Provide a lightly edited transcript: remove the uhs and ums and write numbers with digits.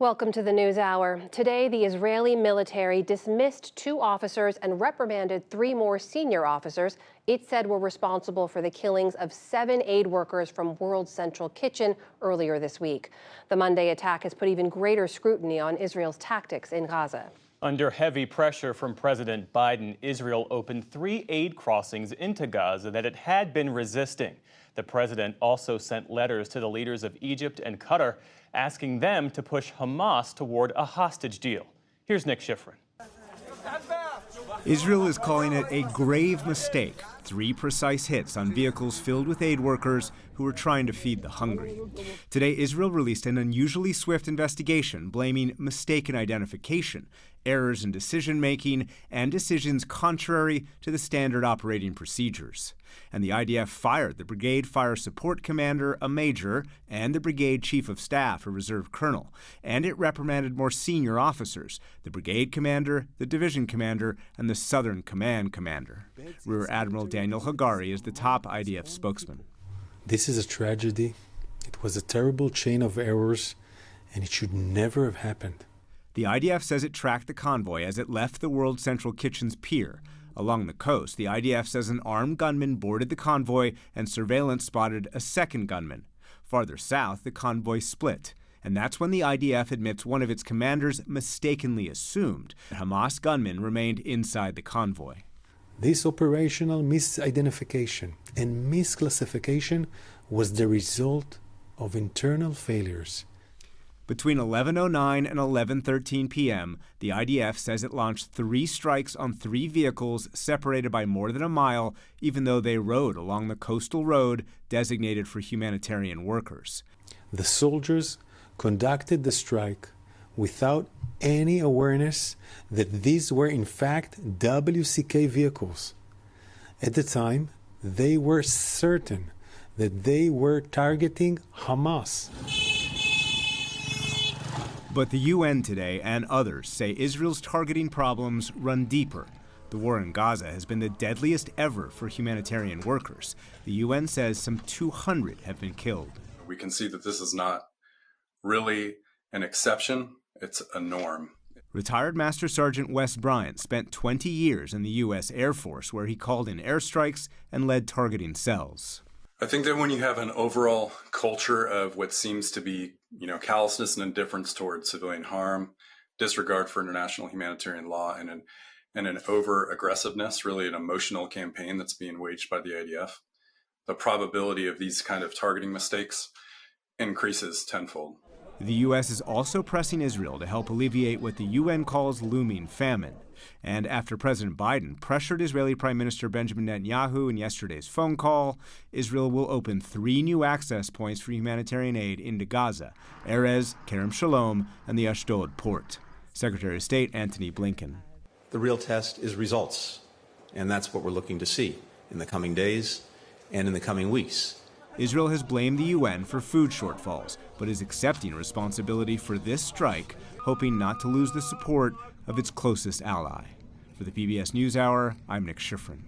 Welcome to the News Hour. Today, the Israeli military dismissed 2 officers and reprimanded 3 more senior officers it said were responsible for the killings of 7 aid workers from World Central Kitchen earlier this week. The Monday attack has put even greater scrutiny on Israel's tactics in Gaza. Under heavy pressure from President Biden, Israel opened 3 aid crossings into Gaza that it had been resisting. The president also sent letters to the leaders of Egypt and Qatar, asking them to push Hamas toward a hostage deal. Here's Nick Schifrin. Israel is calling it a grave mistake. 3 precise hits on vehicles filled with aid workers who were trying to feed the hungry. Today, Israel released an unusually swift investigation blaming mistaken identification, errors in decision-making, and decisions contrary to the standard operating procedures. And the IDF fired the Brigade Fire Support Commander, a major, and the Brigade Chief of Staff, a reserve colonel. And it reprimanded more senior officers, the Brigade Commander, the Division Commander, and the Southern Command Commander. Rear Admiral Daniel Hagari is the top IDF spokesman. This is a tragedy. It was a terrible chain of errors, and it should never have happened. The IDF says it tracked the convoy as it left the World Central Kitchen's pier. Along the coast, the IDF says an armed gunman boarded the convoy and surveillance spotted a second gunman. Farther south, the convoy split. And that's when the IDF admits one of its commanders mistakenly assumed that Hamas gunmen remained inside the convoy. This operational misidentification and misclassification was the result of internal failures. Between 11:09 and 11:13 p.m., the IDF says it launched 3 strikes on 3 vehicles separated by more than a mile, even though they rode along the coastal road designated for humanitarian workers. The soldiers conducted the strike without any awareness that these were in fact WCK vehicles. At the time, they were certain that they were targeting Hamas. But the UN today and others say Israel's targeting problems run deeper. The war in Gaza has been the deadliest ever for humanitarian workers. The UN says some 200 have been killed. We can see that this is not really an exception, it's a norm. Retired Master Sergeant Wes Bryant spent 20 years in the U.S. Air Force, where he called in airstrikes and led targeting cells. I think that when you have an overall culture of what seems to be, callousness and indifference towards civilian harm, disregard for international humanitarian law, and an over-aggressiveness, really an emotional campaign that's being waged by the IDF, the probability of these kind of targeting mistakes increases tenfold. The U.S. is also pressing Israel to help alleviate what the UN calls looming famine. And after President Biden pressured Israeli Prime Minister Benjamin Netanyahu in yesterday's phone call, Israel will open 3 new access points for humanitarian aid into Gaza: Erez, Kerem Shalom, and the Ashdod port. Secretary of State Antony Blinken. The real test is results, and that's what we're looking to see in the coming days and in the coming weeks. Israel has blamed the UN for food shortfalls, but is accepting responsibility for this strike, hoping not to lose the support of its closest ally. For the PBS NewsHour, I'm Nick Schifrin.